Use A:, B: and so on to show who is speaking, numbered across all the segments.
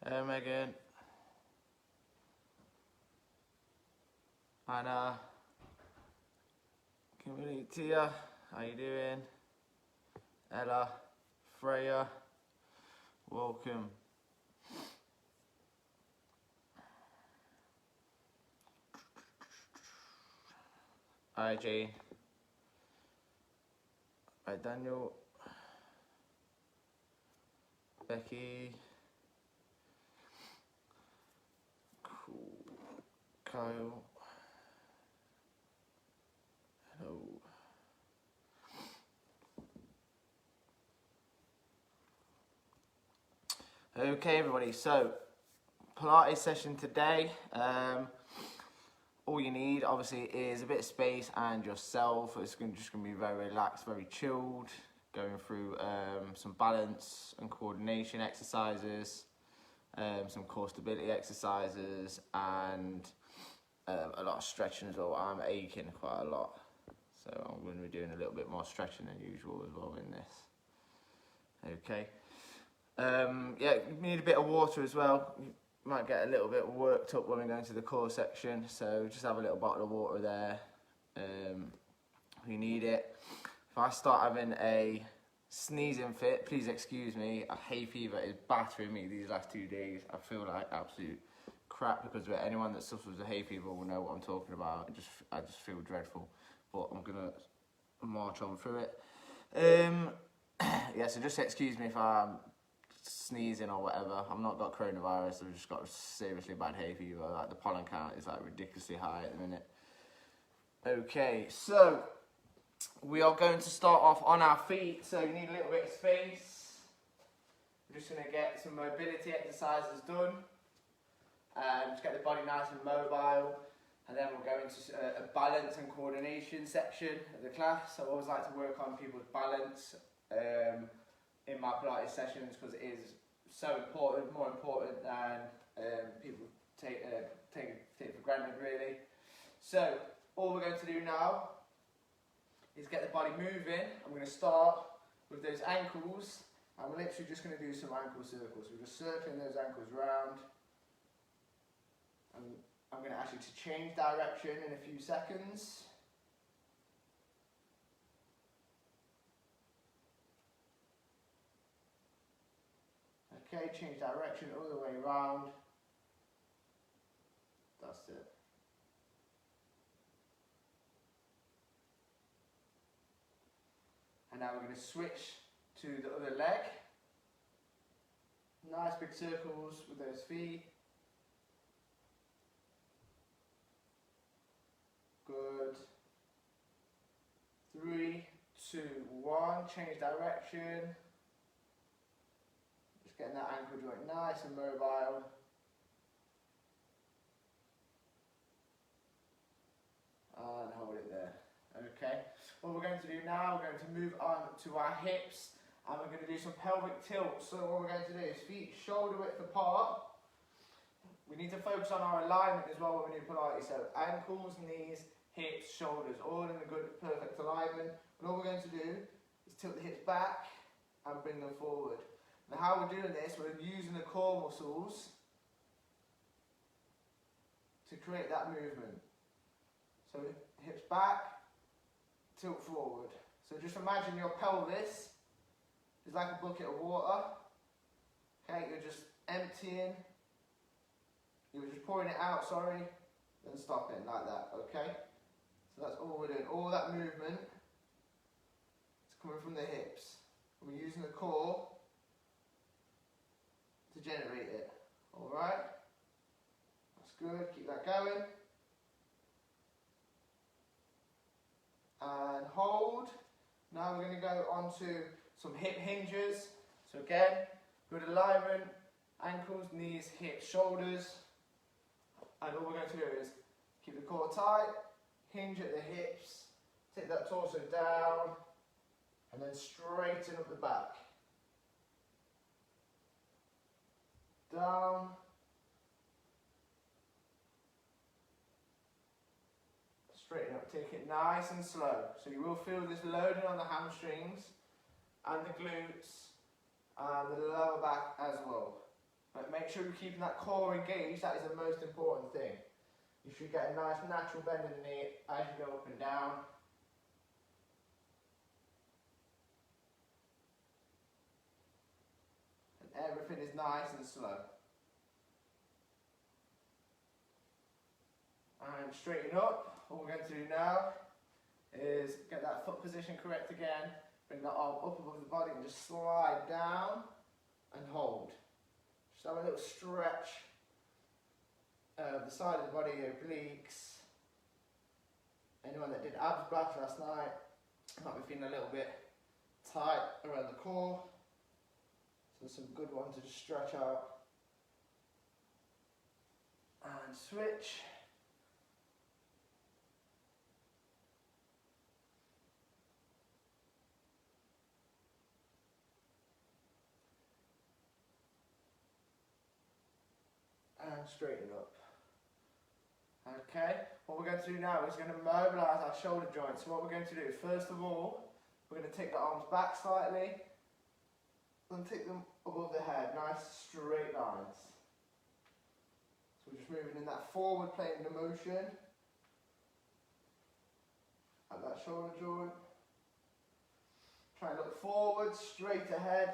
A: Hey Megan. Anna. Kimberly, Tia. How you doing? Ella. Freya. Welcome. Hi Jane. Hi Daniel. Becky. Cool. Kyle. Hello. Okay everybody, so Pilates session today. All you need obviously is a bit of space and yourself. It's just going to be very relaxed, very chilled, going through some balance and coordination exercises, some core stability exercises, and a lot of stretching as well. I'm aching quite a lot, so I'm going to be doing a little bit more stretching than usual as well in this. Okay. Yeah, you need a bit of water as well. You might get a little bit worked up when we go into the core section, so just have a little bottle of water there. You need it. If I start having a sneezing fit, please excuse me. A hay fever is battering me these last 2 days. I feel like absolute crap because of it. Anyone that suffers with hay fever will know what I'm talking about. I just feel dreadful, but I'm gonna march on through it. Yeah, so just excuse me if I'm sneezing or whatever. I've not got coronavirus, I've just got a seriously bad hay fever. Like the pollen count is like ridiculously high at the minute. Okay, so we are going to start off on our feet, so you need a little bit of space. We're just going to get some mobility exercises done. Just get the body nice and mobile, and then we'll go into a balance and coordination section of the class. So I always like to work on people's balance in my Pilates sessions because it is so important, more important than people take for granted really. So all we're going to do now is get the body moving. I'm going to start with those ankles, and we're literally just going to do some ankle circles. We're just circling those ankles round. And I'm going to ask you to change direction in a few seconds. Okay, change direction all the way around. That's it. And now we're going to switch to the other leg. Nice big circles with those feet. Good. 3, 2, 1. Change direction. Just getting that ankle joint nice and mobile. And hold it there. Okay. What we're going to do now, we're going to move on to our hips, and we're going to do some pelvic tilts. So what we're going to do is feet shoulder width apart. We need to focus on our alignment as well when we do Pilates. So ankles, knees, hips, shoulders, all in a good, perfect alignment. And all we're going to do is tilt the hips back and bring them forward. Now how we're doing this, we're using the core muscles to create that movement. So hips back, tilt forward. So just imagine your pelvis is like a bucket of water. Okay, you're just emptying. You're just pouring it out, sorry, then stopping like that, okay? So that's all we're doing. All that movement is coming from the hips. And we're using the core to generate it, all right? That's good, keep that going. And hold. Now we're going to go on to some hip hinges. So again, good alignment, ankles, knees, hips, shoulders. And all we're going to do is keep the core tight, hinge at the hips, take that torso down, and then straighten up the back. Down. Straighten up, take it nice and slow. So you will feel this loading on the hamstrings and the glutes and the lower back as well. But make sure you're keeping that core engaged. That is the most important thing. You should get a nice natural bend in the knee as you go up and down. And everything is nice and slow. And straighten up. What we're going to do now is get that foot position correct again. Bring that arm up above the body and just slide down and hold. Just have a little stretch of the side of the body, obliques. Anyone that did abs bath last night might be feeling a little bit tight around the core. So some good ones to just stretch out. And switch. And straighten up. Okay, what we're going to do now is going to mobilise our shoulder joints. So what we're going to do, first of all, we're going to take the arms back slightly and take them above the head, nice straight lines. So we're just moving in that forward plane of motion at that shoulder joint. Try and look forward, straight ahead.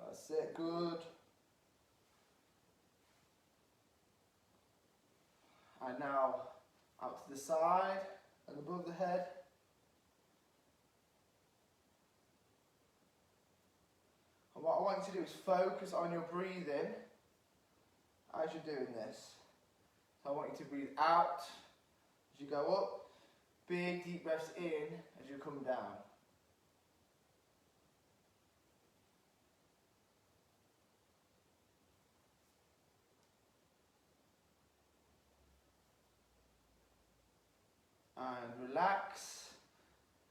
A: That's it, good. And now out to the side and above the head. And what I want you to do is focus on your breathing as you're doing this. So I want you to breathe out as you go up, big deep breaths in as you come down. And relax.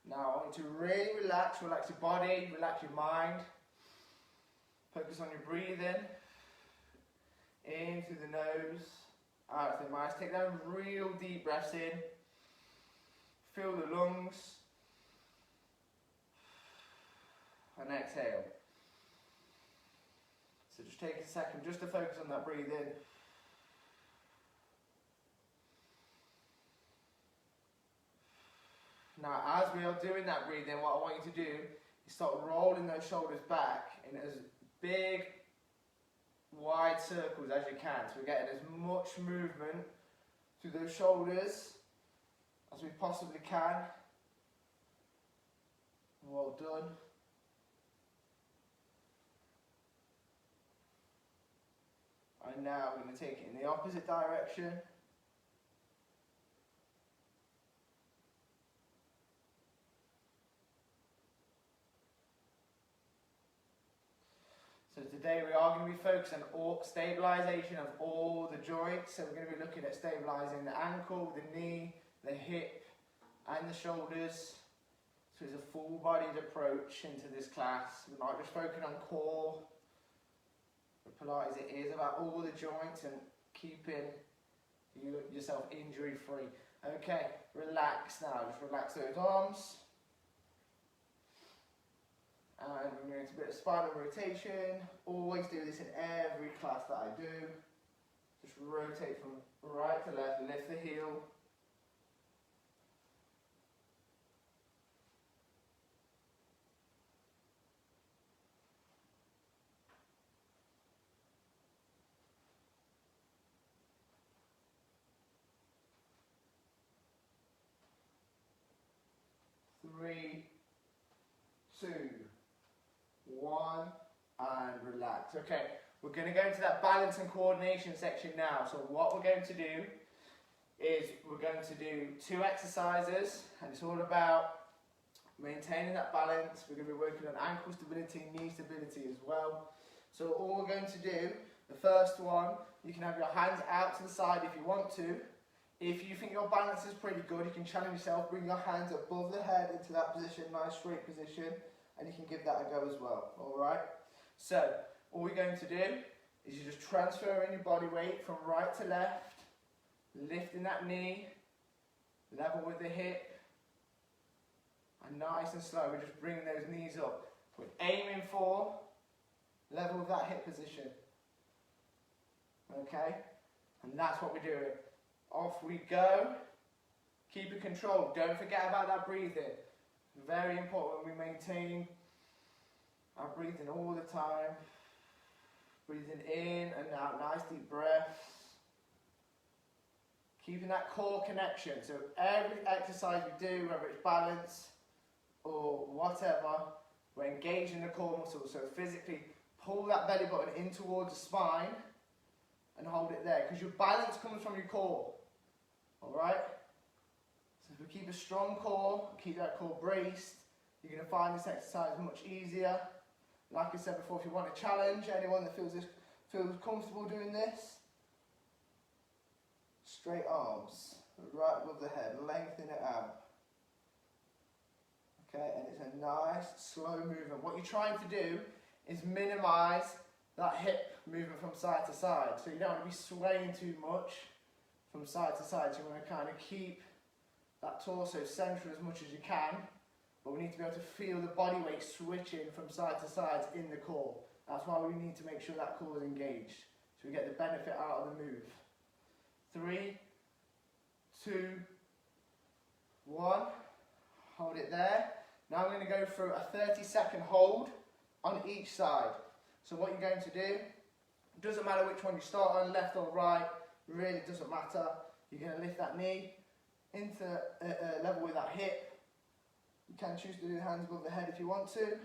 A: Now I want you to really relax your body, relax your mind. Focus on your breathing. In through the nose, out through the mouth. Take them real deep breaths in. Fill the lungs. And exhale. So just take a second just to focus on that breathing. Now, as we are doing that breathing, what I want you to do is start rolling those shoulders back in as big, wide circles as you can. So we're getting as much movement through those shoulders as we possibly can. Well done. And now we're going to take it in the opposite direction. So today we are going to be focused on stabilisation of all the joints. So we're going to be looking at stabilising the ankle, the knee, the hip and the shoulders. So it's a full-bodied approach into this class. We're not just focusing on core. With Pilates it is about all the joints and keeping yourself injury-free. Okay, relax now. Just relax those arms. And we're going to a bit of spinal rotation. Always do this in every class that I do. Just rotate from right to left, lift the heel. Three, two, one, and relax. Okay, we're going to go into that balance and coordination section now. So what we're going to do is we're going to do 2 exercises, and it's all about maintaining that balance. We're going to be working on ankle stability, knee stability as well. So all we're going to do, the first one, you can have your hands out to the side if you want to. If you think your balance is pretty good, you can challenge yourself, bring your hands above the head into that position, nice straight position, and you can give that a go as well, alright? So, All we're going to do is you're just transferring your body weight from right to left, lifting that knee, level with the hip, and nice and slow, we're just bringing those knees up. We're aiming for level with that hip position. Okay? And that's what we're doing. Off we go. Keep it controlled. Don't forget about that breathing. Very important we maintain our breathing all the time. Breathing in and out, nice deep breaths. Keeping that core connection. So every exercise we do, whether it's balance or whatever, we're engaging the core muscles. So physically pull that belly button in towards the spine and hold it there, because your balance comes from your core. Alright? So if we keep a strong core, keep that core braced, you're going to find this exercise much easier. Like I said before, if you want a challenge, anyone that feels comfortable doing this, straight arms, right above the head, lengthen it out. Okay, and it's a nice, slow movement. What you're trying to do is minimise that hip movement from side to side. So you don't want to be swaying too much from side to side. So you want to kind of keep that torso central as much as you can. But we need to be able to feel the body weight switching from side to side in the core. That's why we need to make sure that core is engaged, so we get the benefit out of the move. 3, 2, 1. Hold it there. Now I'm going to go through a 30-second hold on each side. So what you're going to do, it doesn't matter which one you start on, left or right, really doesn't matter. You're going to lift that knee into level with that hip. You can choose to do the hands above the head if you want to.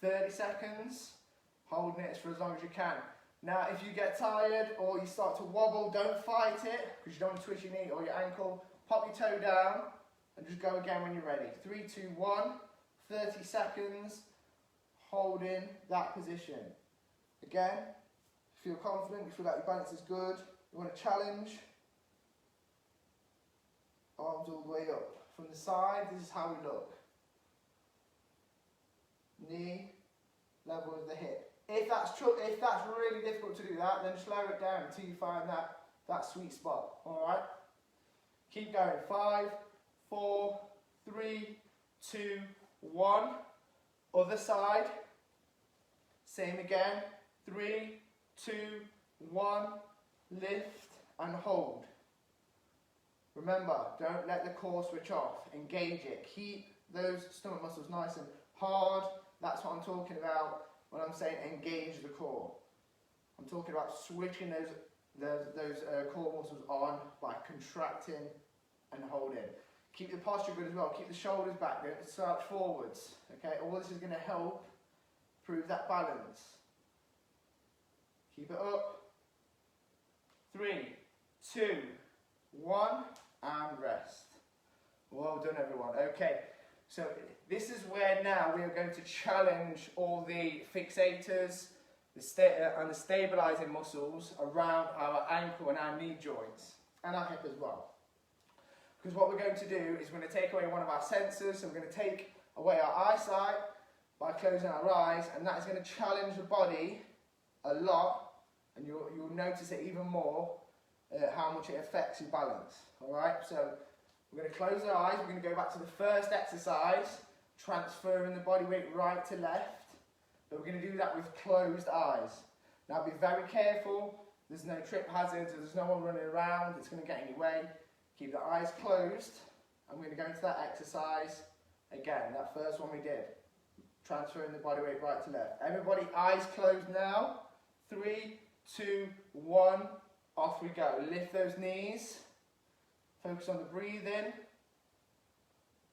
A: 30 seconds, holding it for as long as you can. Now if you get tired or you start to wobble, don't fight it, because you don't want to twitch your knee or your ankle. Pop your toe down and just go again when you're ready. 3, 2, 1, 30 seconds, holding that position. Again, feel confident, you feel like your balance is good, you want to challenge. Arms all the way up. From the side, this is how we look. Knee level with the hip. If that's really difficult to do that, then slow it down until you find that sweet spot. Alright? Keep going. 5, 4, 3, 2, 1. Other side. Same again. 3, 2, 1. Lift and hold. Remember, don't let the core switch off. Engage it. Keep those stomach muscles nice and hard. That's what I'm talking about when I'm saying engage the core. I'm talking about switching those core muscles on by contracting and holding. Keep the posture good as well. Keep the shoulders back. Don't slouch forwards. Okay, all this is going to help improve that balance. Keep it up. 3, 2, 1, and rest. Well done, everyone. Okay, so this is where now we are going to challenge all the fixators and the stabilizing muscles around our ankle and our knee joints and our hip as well. Because what we're going to do is we're going to take away one of our sensors, so we're going to take away our eyesight by closing our eyes, and that is going to challenge the body a lot, and you'll notice it even more, how much it affects your balance. Alright, so we're going to close our eyes, we're going to go back to the first exercise, transferring the body weight right to left, but we're going to do that with closed eyes. Now be very careful, there's no trip hazards, there's no one running around, it's going to get in your way. Keep the eyes closed, and we're going to go into that exercise again, that first one we did, transferring the body weight right to left. Everybody, eyes closed now. 3, 2, 1, off we go. Lift those knees, focus on the breathing,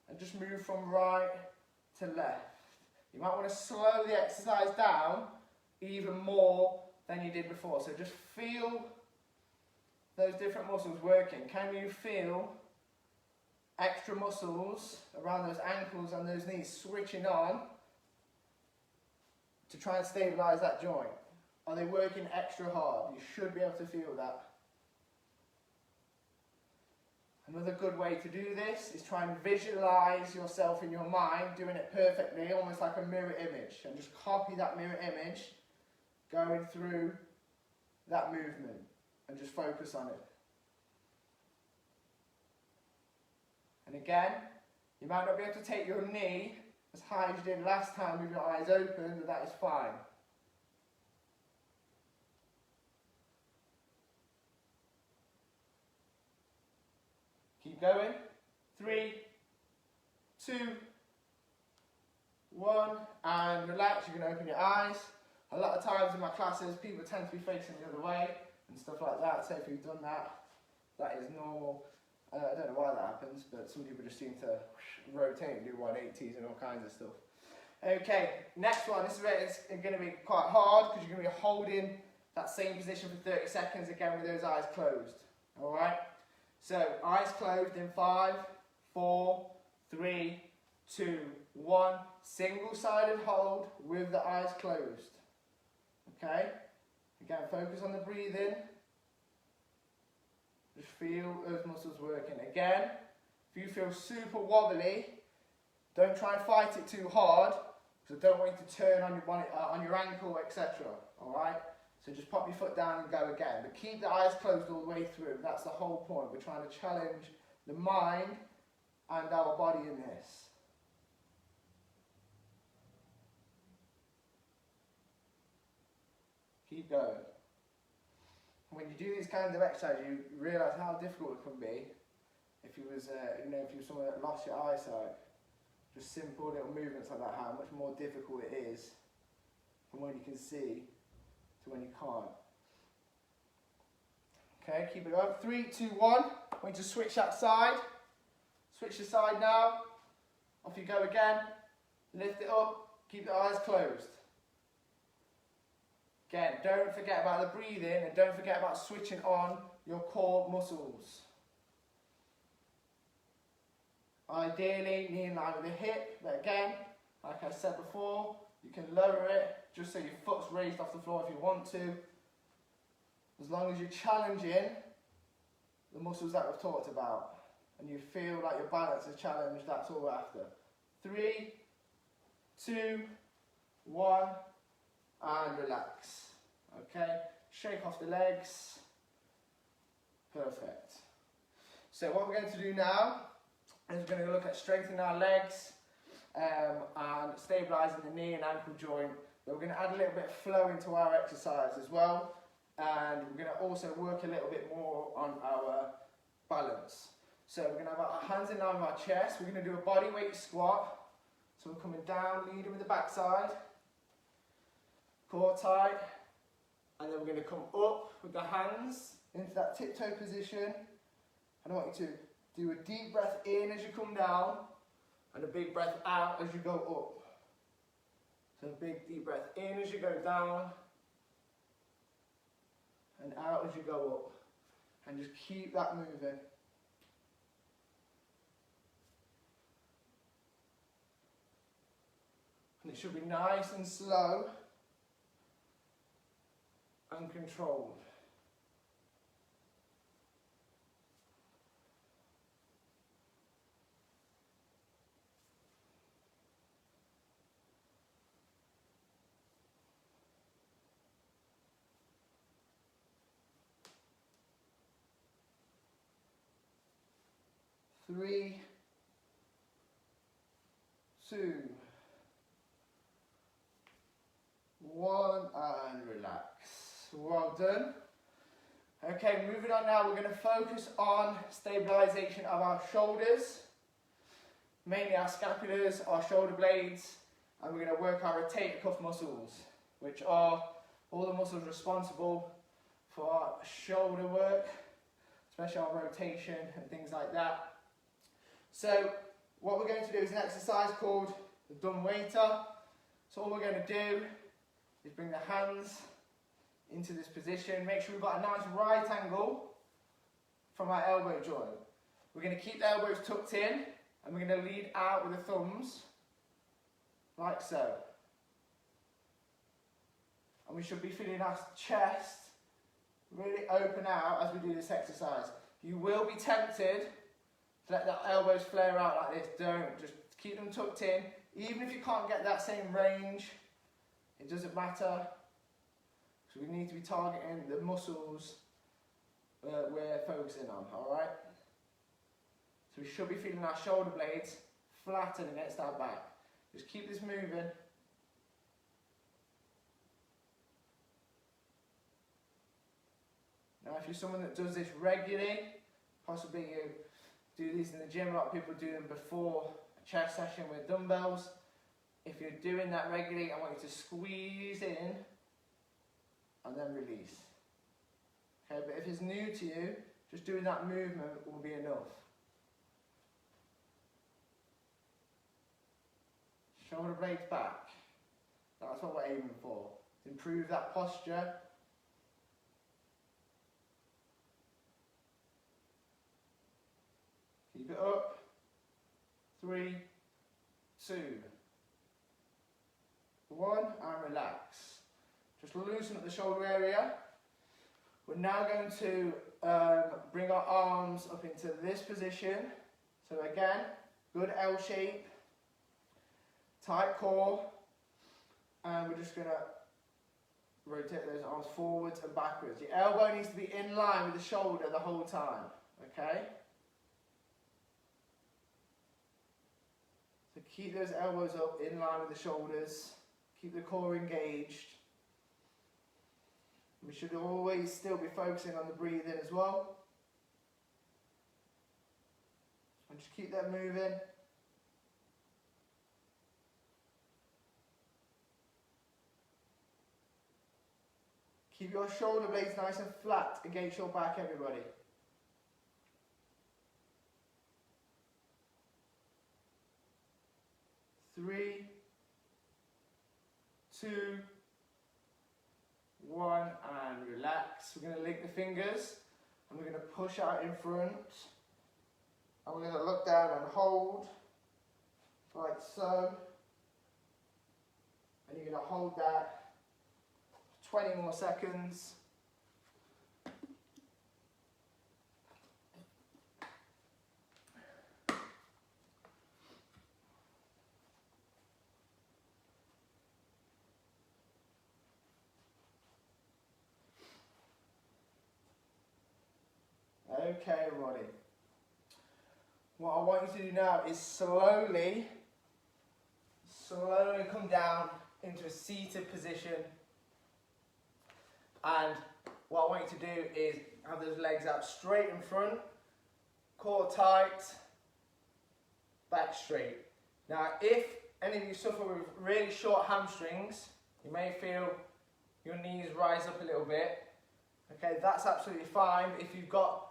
A: and just move from right to left. You might want to slow the exercise down even more than you did before, so just feel those different muscles working. Can you feel extra muscles around those ankles and those knees switching on to try and stabilise that joint? Are they working extra hard? You should be able to feel that. Another good way to do this is try and visualise yourself in your mind doing it perfectly, almost like a mirror image, and just copy that mirror image
B: going through that movement and just focus on it. And again, you might not be able to take your knee as high as you did last time with your eyes open, but that is fine. Keep going. 3, 2, 1, and relax. You can open your eyes. A lot of times in my classes, people tend to be facing the other way and stuff like that. So if you've done that, that is normal. I don't know why that happens, but some people just seem to rotate and do 180s and all kinds of stuff. Okay, next one. This is where it's going to be quite hard because you're going to be holding that same position for 30 seconds again with those eyes closed. All right? So eyes closed in 5, 4, 3, 2, 1. Single-sided hold with the eyes closed. Okay? Again, focus on the breathing. Just feel those muscles working. Again, if you feel super wobbly, don't try and fight it too hard, because I don't want you to turn on your ankle, etc. Alright? So just pop your foot down and go again. But keep the eyes closed all the way through. That's the whole point. We're trying to challenge the mind and our body in this. Keep going. When you do these kinds of exercises, you realise how difficult it can be if you was, if you were someone that lost your eyesight. Just simple little movements like that, how much more difficult it is from when you can see to when you can't. Okay, keep it going. 3, 2, 1. I'm going to switch that side. Switch the side now. Off you go again. Lift it up. Keep the eyes closed. Again, don't forget about the breathing and don't forget about switching on your core muscles. Ideally, knee in line with the hip, but again, like I said before, you can lower it just so your foot's raised off the floor if you want to. As long as you're challenging the muscles that we've talked about and you feel like your balance is challenged, that's all we're after. 3, 2, 1, and relax. Okay, shake off the legs. Perfect. So what we're going to do now is we're going to look at strengthening our legs and stabilising the knee and ankle joint. But we're going to add a little bit of flow into our exercise as well. And we're going to also work a little bit more on our balance. So we're going to have our hands in line with our chest. We're going to do a body weight squat. So we're coming down, leading with the backside. Core tight. And then we're going to come up with the hands into that tiptoe position. And I want you to do a deep breath in as you come down and a big breath out as you go up. So a big deep breath in as you go down and out as you go up. And just keep that moving. And it should be nice and slow and controlled. Three, 2, 1, and relax. Well done. Okay, moving on now, we're going to focus on stabilisation of our shoulders, mainly our scapulars, our shoulder blades, and we're going to work our rotator cuff muscles, which are all the muscles responsible for our shoulder work, especially our rotation and things like that. So what we're going to do is an exercise called the dumb waiter. So all we're going to do is bring the hands into this position. Make sure we've got a nice right angle from our elbow joint. We're going to keep the elbows tucked in and we're going to lead out with the thumbs like so. And we should be feeling our chest really open out as we do this exercise. You will be tempted to let the elbows flare out like this. Don't. Just keep them tucked in. Even if you can't get that same range, it doesn't matter. So we need to be targeting the muscles we're focusing on, alright? So we should be feeling our shoulder blades flatten against our back. Just keep this moving. Now if you're someone that does this regularly, possibly you do these in the gym, a lot of people do them before a chest session with dumbbells. If you're doing that regularly, I want you to squeeze in and then release. Okay, but if it's new to you, just doing that movement will be enough. Shoulder blades back. That's what we're aiming for. Improve that posture. Keep it up. 3, 2, 1, and relax. Just loosen up the shoulder area. We're now going to bring our arms up into this position. So again, good L shape, tight core, and we're just going to rotate those arms forwards and backwards. Your elbow needs to be in line with the shoulder the whole time, okay? So keep those elbows up in line with the shoulders, keep the core engaged. We should always still be focusing on the breathing as well. And just keep that moving. Keep your shoulder blades nice and flat against your back, everybody. Three, 2, 1, and relax. We're going to link the fingers and we're going to push out in front. And we're going to look down and hold, like so. And you're going to hold that 20 more seconds. Okay, everybody. What I want you to do now is slowly come down into a seated position. And what I want you to do is have those legs out straight in front, core tight, back straight. Now, if any of you suffer with really short hamstrings, you may feel your knees rise up a little bit. Okay, that's absolutely fine. If you've got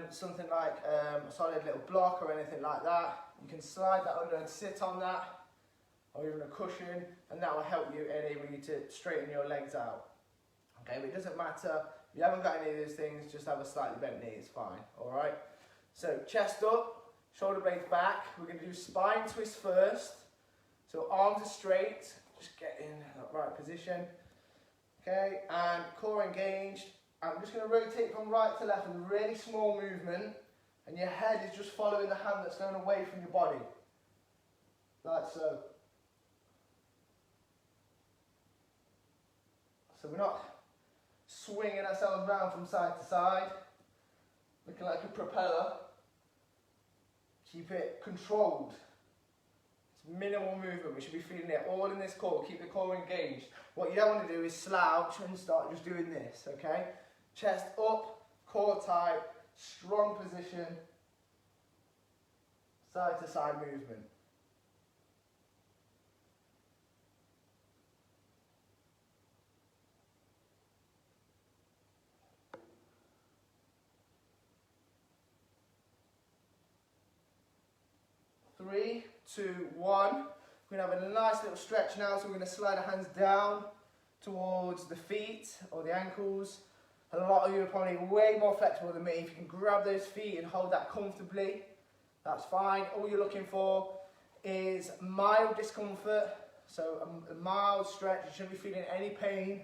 B: something like a solid little block or anything like that, you can slide that under and sit on that, or even a cushion, and that will help you enable you to straighten your legs out. Okay, but it doesn't matter if you haven't got any of those things, just have a slightly bent knee, it's fine. Alright, so chest up, shoulder blades back. We're going to do spine twist first. So arms are straight, just get in that right position. Okay, and core engaged. I'm just going to rotate from right to left with a really small movement, and your head is just following the hand that's going away from your body, like so. So we're not swinging ourselves around from side to side, looking like a propeller. Keep it controlled. It's minimal movement. We should be feeling it all in this core. Keep the core engaged. What you don't want to do is slouch and start just doing this, okay? Chest up, core tight, strong position, side to side movement. Three, 2, 1. We're going to have a nice little stretch now, so we're going to slide our hands down towards the feet or the ankles. A lot of you are probably way more flexible than me. If you can grab those feet and hold that comfortably, that's fine. All you're looking for is mild discomfort, so a mild stretch. You shouldn't be feeling any pain.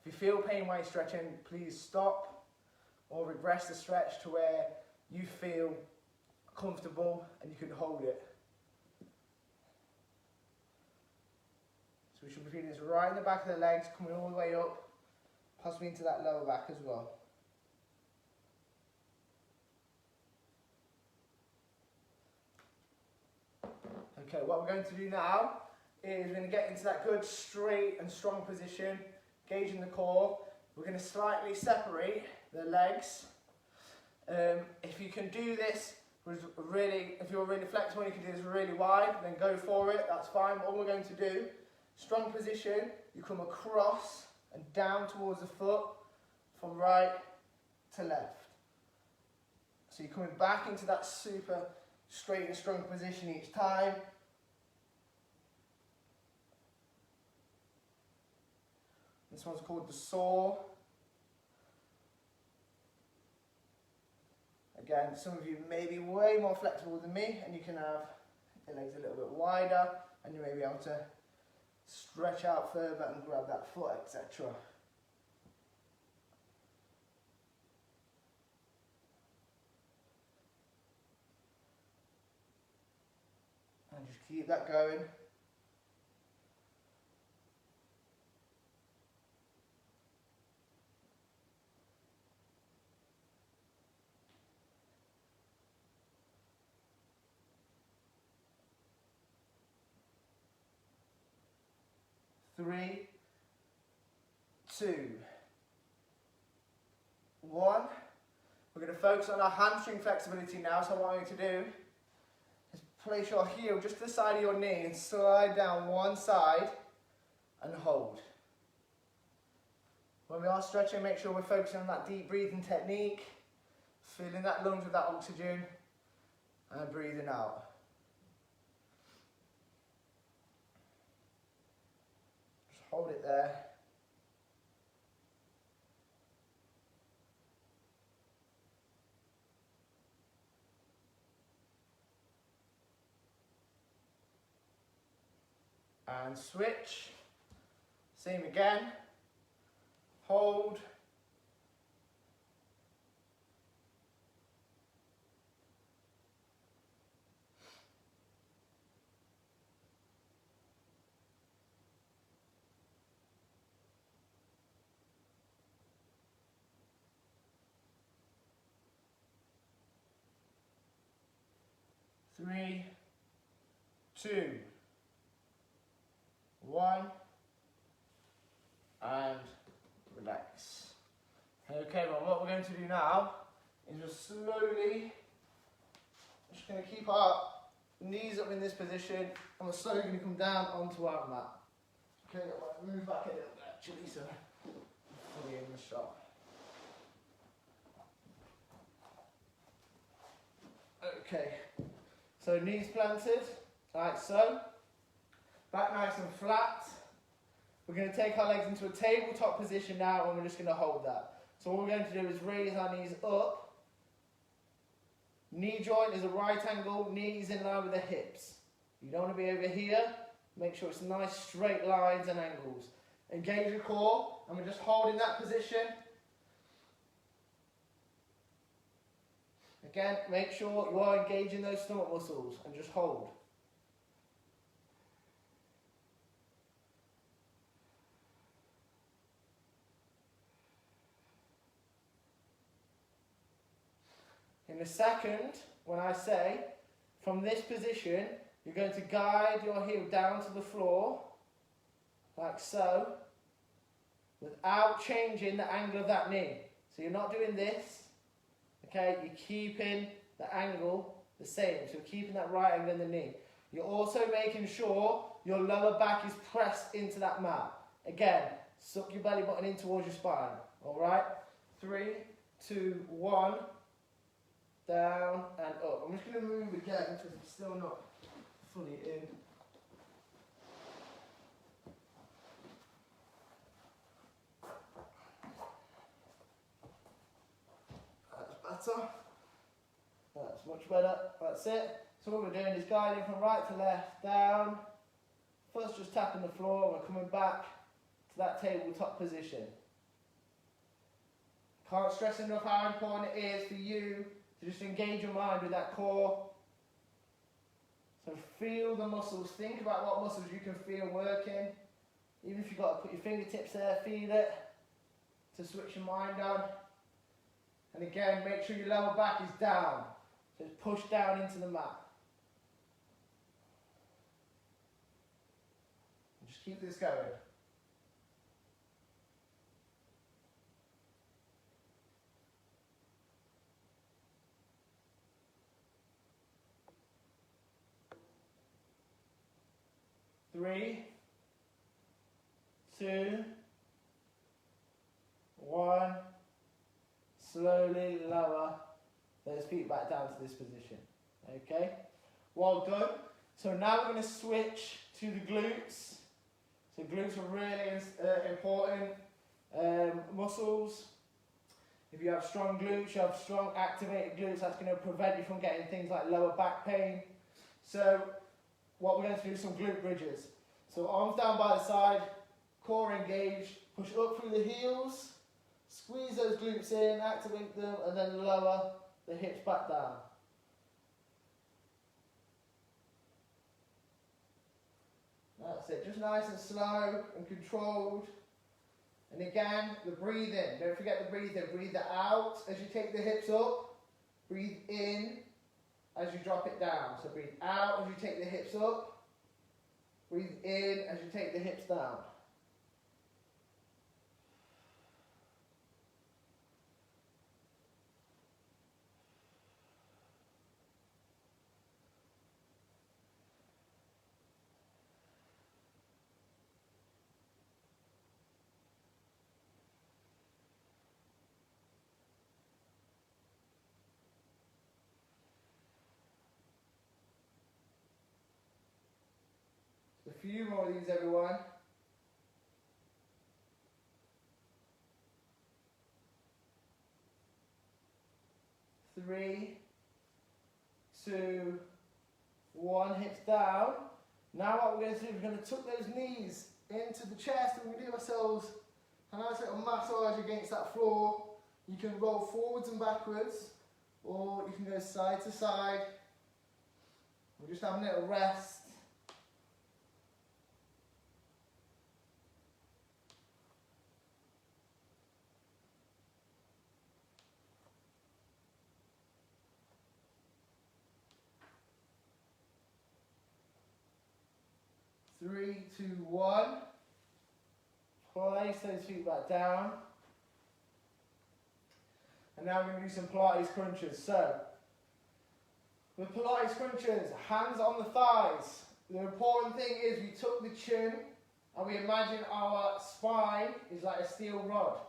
B: If you feel pain while you're stretching, please stop or regress the stretch to where you feel comfortable and you can hold it. So we should be feeling this right in the back of the legs, coming all the way up possibly into that lower back as well. Okay, what we're going to do now is we're going to get into that good straight and strong position, engaging the core. We're going to slightly separate the legs. If you can do this if you're really flexible and you can do this really wide, then go for it, that's fine. But all we're going to do, strong position, you come across and down towards the foot from right to left. So you're coming back into that super straight and strong position each time. This one's called the saw. Again, some of you may be way more flexible than me and you can have your legs a little bit wider and you may be able to stretch out further and grab that foot, etc. And just keep that going. Three, two, one. We're going to focus on our hamstring flexibility now. So what I'm going to do is place your heel just to the side of your knee and slide down one side and hold. When we are stretching, make sure we're focusing on that deep breathing technique, filling that lungs with that oxygen and breathing out. Hold it there. And switch. Same again. Hold. Three, two, one, and relax. Okay, well what we're going to do now is just slowly, just going to keep our knees up in this position and we're slowly going to come down onto our mat. Okay, I'll move back a little bit actually so I'm fully in the shot. Okay. So knees planted, like so. Back nice and flat. We're going to take our legs into a tabletop position now and we're just going to hold that. So what we're going to do is raise our knees up. Knee joint is a right angle, knees in line with the hips. You don't want to be over here. Make sure it's nice straight lines and angles. Engage your core and we're just holding that position. Again, make sure you are engaging those stomach muscles and just hold. In a second, when I say, from this position, you're going to guide your heel down to the floor, like so, without changing the angle of that knee. So you're not doing this. Okay, you're keeping the angle the same, so you're keeping that right angle in the knee. You're also making sure your lower back is pressed into that mat. Again, suck your belly button in towards your spine. Alright? 3, 2, 1. Down and up. I'm just going to move again because I'm still not fully in. That's better. That's much better. That's it. So what we're doing is guiding from right to left, down. First just tapping the floor, we're coming back to that tabletop position. Can't stress enough how important it is for you to just engage your mind with that core. So feel the muscles, think about what muscles you can feel working. Even if you've got to put your fingertips there, feel it. to switch your mind on. And again, make sure your lower back is down. So it's pushed down into the mat. Just keep this going. Three, 2, 1. Slowly lower those feet back down to this position. Okay, well done. So now we're going to switch to the glutes. So glutes are really important muscles. If you have strong glutes, you have strong activated glutes, that's going to prevent you from getting things like lower back pain. So what we're going to do is some glute bridges. So arms down by the side, core engaged, push up through the heels, squeeze those glutes in, activate them, and then lower the hips back down. That's it, just nice and slow and controlled. And again, the breathing, don't forget the breathing. Breathe it out as you take the hips up, breathe in as you drop it down. So breathe out as you take the hips up, breathe in as you take the hips down. A few more of these, everyone. Three, 2, 1, hips down. Now what we're going to do is we're going to tuck those knees into the chest and we're going to give ourselves a nice little massage against that floor. You can roll forwards and backwards, or you can go side to side. We're just having a little rest. Three, 2, 1. Place those feet back down. And now we're going to do some Pilates crunches. So, with Pilates crunches, hands on the thighs. The important thing is we tuck the chin and we imagine our spine is like a steel rod.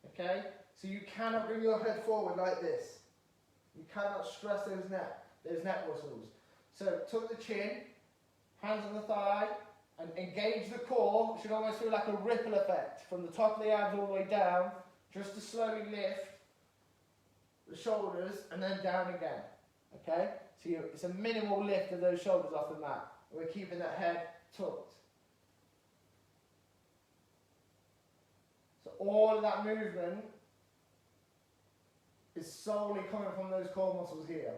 B: Okay? So you cannot bring your head forward like this. You cannot stress those neck muscles. So tuck the chin, hands on the thigh, and engage the core. It should almost feel like a ripple effect from the top of the abs all the way down, just to slowly lift the shoulders and then down again. Okay? So it's a minimal lift of those shoulders off the mat. We're keeping that head tucked. So all of that movement is solely coming from those core muscles here.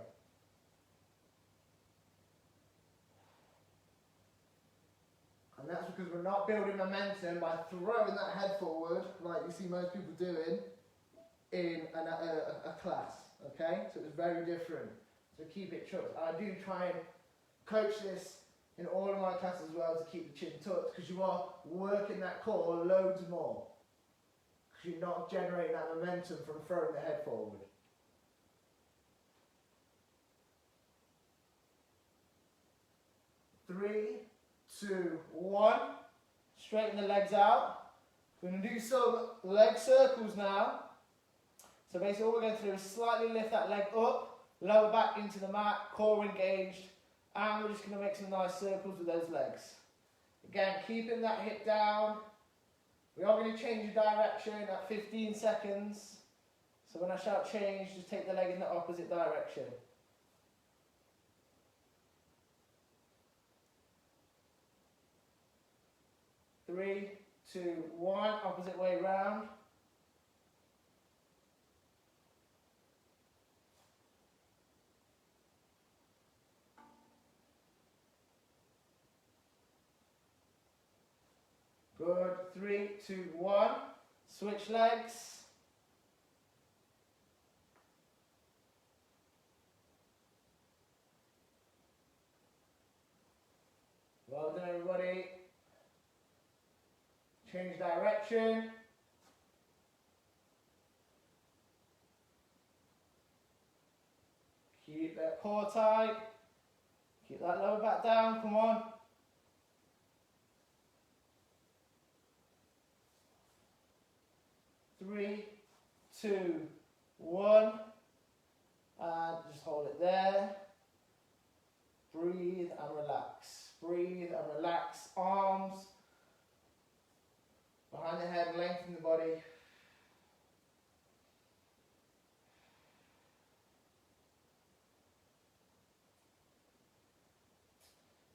B: And that's because we're not building momentum by throwing that head forward like you see most people doing in a class. Okay? So it's very different. So keep it tucked. I do try and coach this in all of my classes as well to keep the chin tucked, because you are working that core loads more. Because you're not generating that momentum from throwing the head forward. Three, 2, 1. Straighten the legs out. We're going to do some leg circles now. So basically all we're going to do is slightly lift that leg up, lower back into the mat, core engaged, and we're just going to make some nice circles with those legs. Again, keeping that hip down. We are going to change the direction at 15 seconds. So when I shout change, just take the leg in the opposite direction. Three, 2, 1, opposite way round. Good. 3, 2, 1. Switch legs. Well done, everybody. Change direction. Keep that core tight. Keep that lower back down, come on. Three, two, one. And just hold it there. Breathe and relax. Breathe and relax. Arms behind the head, lengthen the body.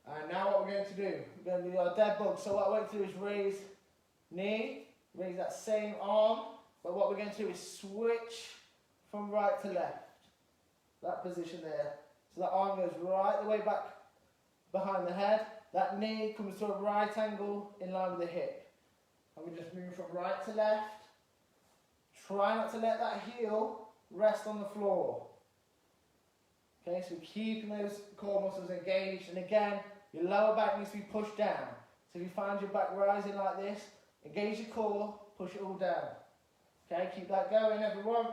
B: And now what we're going to do, we're going to do our dead bug. So what I want to do is raise knee, raise that same arm, but what we're going to do is switch from right to left. That position there. So that arm goes right the way back behind the head. That knee comes to a right angle in line with the hip. And we just move from right to left. Try not to let that heel rest on the floor. Okay, so keeping those core muscles engaged. And again, your lower back needs to be pushed down. So if you find your back rising like this, engage your core, push it all down. Okay, keep that going, everyone.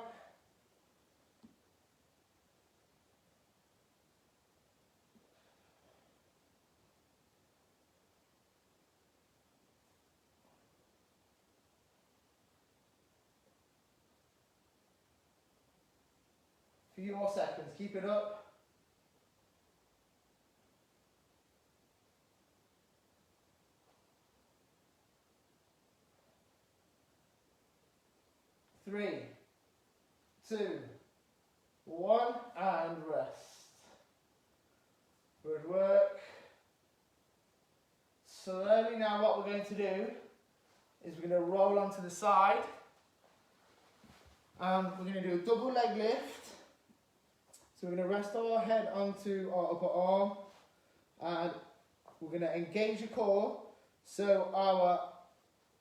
B: A few more seconds, keep it up. 3, 2, 1, and rest. Good work. Slowly now what we're going to do is we're going to roll onto the side. And we're going to do a double leg lift. So we're going to rest our head onto our upper arm. And we're going to engage the core. So our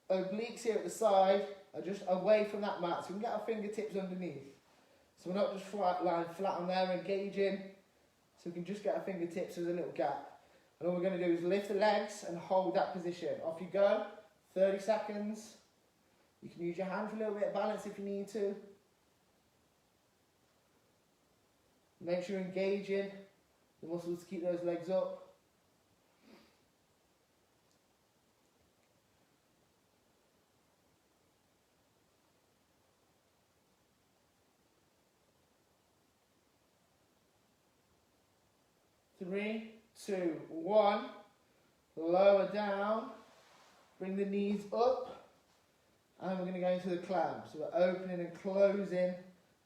B: obliques here at the side are just away from that mat. So we can get our fingertips underneath. So we're not just lying flat on there, engaging. So we can just get our fingertips, there's a little gap. And all we're going to do is lift the legs and hold that position. Off you go, 30 seconds. You can use your hand for a little bit of balance if you need to. Make sure you're engaging the muscles to keep those legs up. Three, two, one. Lower down. Bring the knees up. And we're going to go into the clam. So we're opening and closing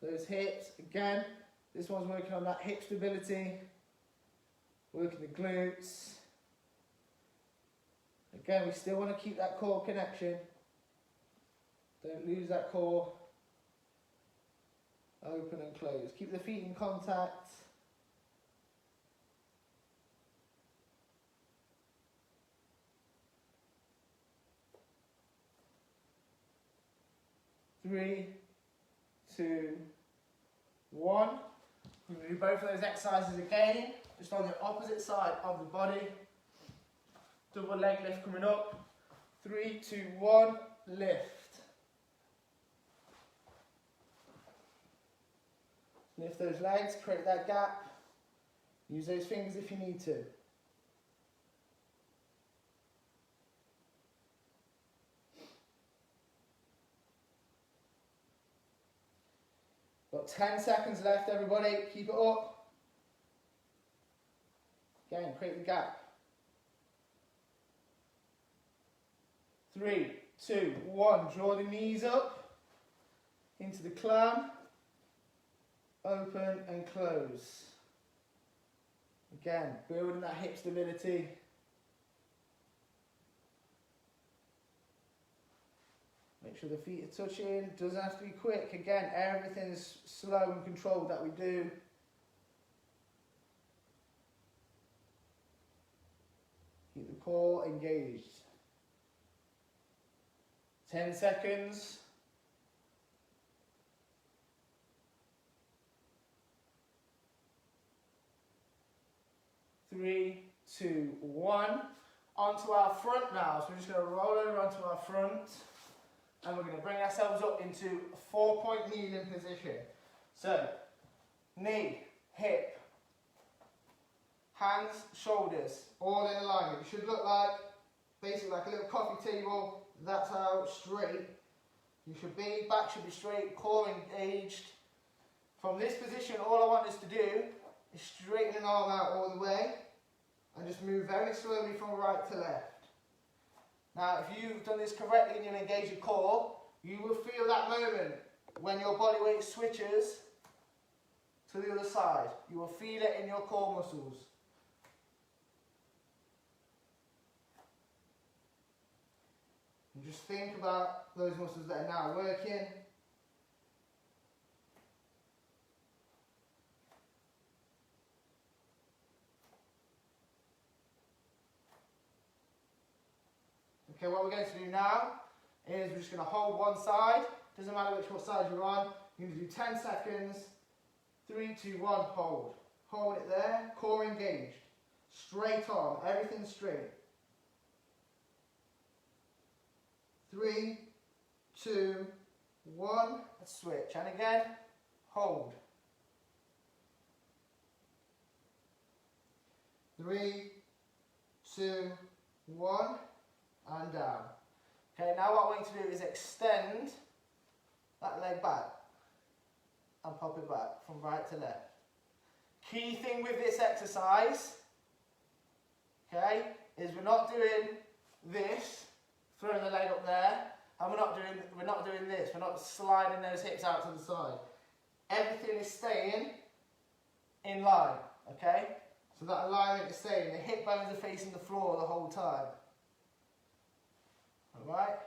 B: those hips. Again, this one's working on that hip stability. Working the glutes. Again, we still want to keep that core connection. Don't lose that core. Open and close. Keep the feet in contact. Three, two, one. We're going to do both of those exercises again, just on the opposite side of the body. Double leg lift coming up. 3, 2, 1, lift. Lift those legs, create that gap. Use those fingers if you need to. Got 10 seconds left, everybody. Keep it up. Again, create the gap. 3, 2, 1. Draw the knees up into the clam. Open and close. Again, building that hip stability. Make sure the feet are touching. Doesn't have to be quick. Again, everything's slow and controlled that we do. Keep the core engaged. 10 seconds. 3, 2, 1. Onto our front now. So we're just going to roll over onto our front. And we're going to bring ourselves up into a 4-point kneeling position. So, knee, hip, hands, shoulders, all in alignment. It should look like, basically like a little coffee table. That's how straight you should be. Back should be straight, core engaged. From this position, all I want us to do is straighten an arm out all the way and just move very slowly from right to left. Now, if you've done this correctly and you engage your core, you will feel that moment when your body weight switches to the other side. You will feel it in your core muscles. And just think about those muscles that are now working. Okay, what we're going to do now is we're just going to hold one side. Doesn't matter what side you're on. You're going to do 10 seconds. 3, 2, 1, hold. Hold it there. Core engaged. Straight arm. Everything straight. 3, 2, 1. Let's switch. And again, hold. 3, 2, 1. And down. Okay, now what I want you to do is extend that leg back and pop it back from right to left. Key thing with this exercise, okay, is we're not doing this, throwing the leg up there, and we're not doing this. We're not sliding those hips out to the side. Everything is staying in line, okay? So that alignment is staying. The hip bones are facing the floor the whole time. Alright?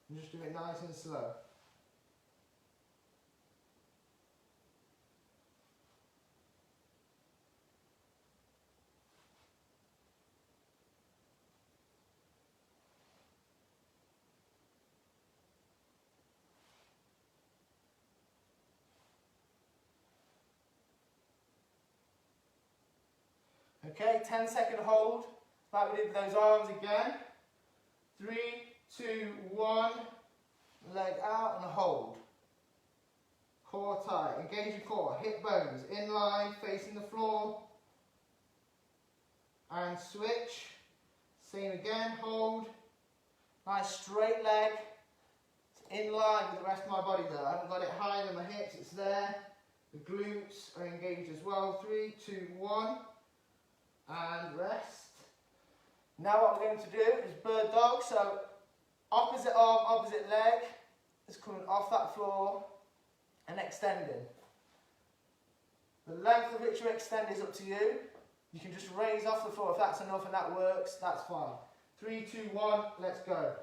B: And just do it nice and slow. Okay, 10-second hold. Like we did with those arms again. 3, 2, 1. Leg out and hold. Core tight. Engage your core. Hip bones in line, facing the floor. And switch. Same again. Hold. Nice straight leg. It's in line with the rest of my body there. I haven't got it higher than my hips. It's there. The glutes are engaged as well. 3, 2, 1. And rest. Now what we're going to do is bird dog, so opposite arm, opposite leg is coming off that floor and extending. The length of which you extend is up to you. You can just raise off the floor if that's enough and that works, that's fine. 3, 2, 1, let's go.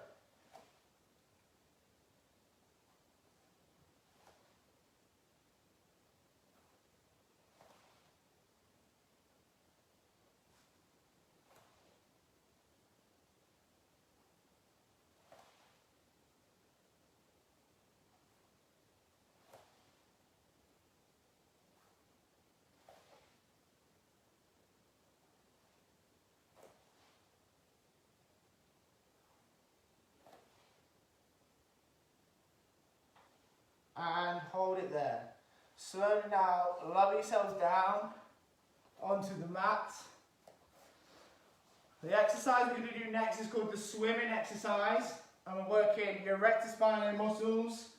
B: And hold it there. Slowly now, lower yourselves down onto the mat. The exercise we're going to do next is called the swimming exercise. And we're working your rectus spinae muscles,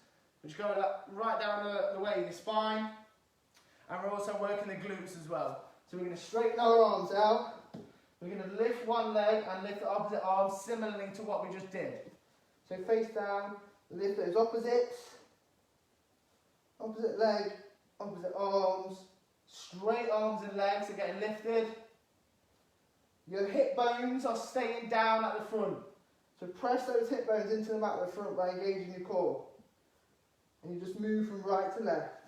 B: which go right down the way of your spine. And we're also working the glutes as well. So we're going to straighten our arms out. We're going to lift one leg and lift the opposite arm similarly to what we just did. So face down, lift those opposites. Opposite leg, opposite arms, straight arms and legs are getting lifted. Your hip bones are staying down at the front. So press those hip bones into the mat at the front by engaging your core. And you just move from right to left.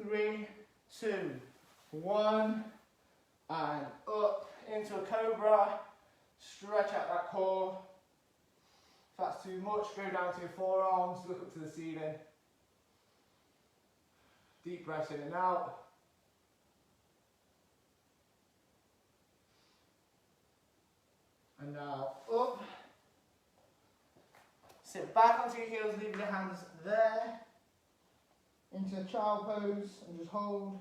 B: 3, 2, 1, and up into a cobra. Stretch out that core. If that's too much, go down to your forearms, look up to the ceiling. Deep breaths in and out. And now up. Sit back onto your heels, leaving your hands there. Into a child pose and just hold.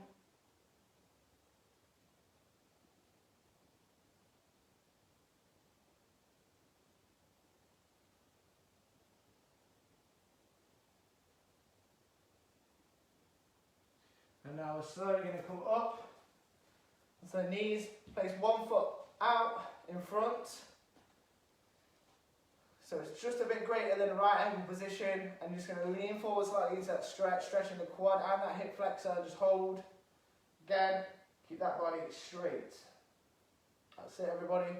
B: And now we're slowly going to come up. So knees, place one foot out in front. So it's just a bit greater than a right angle position. And you're just going to lean forward slightly into that stretch, stretching the quad and that hip flexor. Just hold. Again, keep that body straight. That's it, everybody.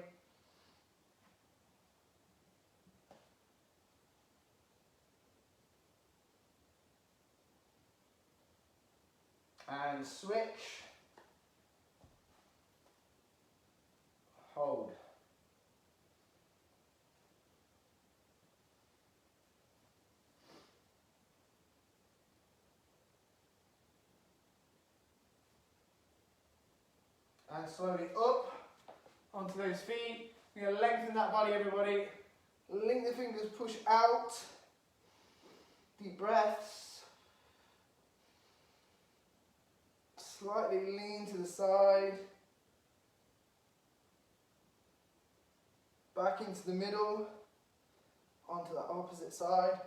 B: And switch. Hold. And slowly up onto those feet. You're going to lengthen that body, everybody. Link the fingers, push out. Deep breaths. Slightly lean to the side. Back into the middle. Onto the opposite side.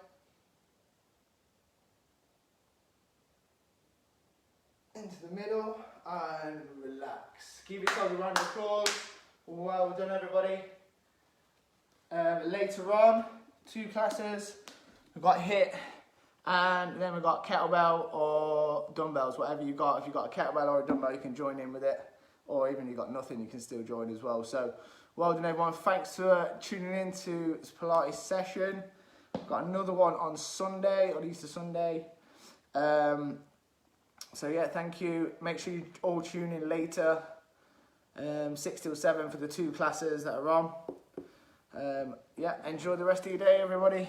B: Into the middle and relax. Give yourself a round of applause. Well done, everybody. Later on, 2 classes. We've got HIIT and then we've got kettlebell or dumbbells, whatever you got. If you've got a kettlebell or a dumbbell, you can join in with it. Or even if you've got nothing, you can still join as well. So, well done, everyone. Thanks for tuning in to this Pilates session. We've got another one on Sunday, on Easter Sunday. So yeah, thank you. Make sure you all tune in later, 6 till 7 for the 2 classes that are on. Yeah, enjoy the rest of your day, everybody.